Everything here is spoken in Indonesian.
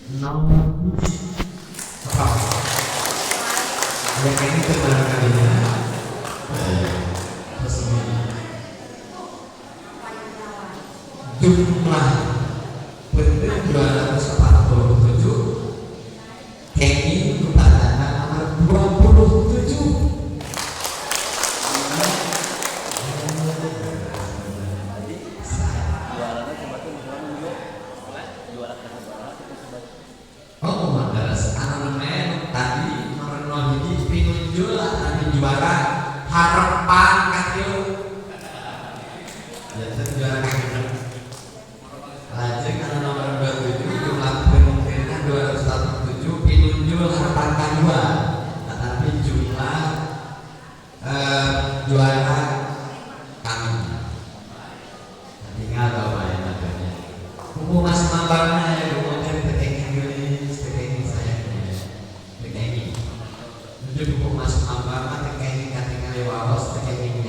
nomor apa yang ini keberangkatannya resmi jumlah benar 247 TNI kepada nomor 27 oh madaras anak tadi nomor 2 pinunjul tadi juara harapan kacil ya juara lajeng karena nomor 27 jumlah kemungkinan 247 pinunjul harapan kedua tetapi jumlah juara kami tinggal bawa yang adanya buku mas mambangnya ya kemudian teknik Inggris teknik saya teknik jadi buku mas mambang teknik katingan wawas teknik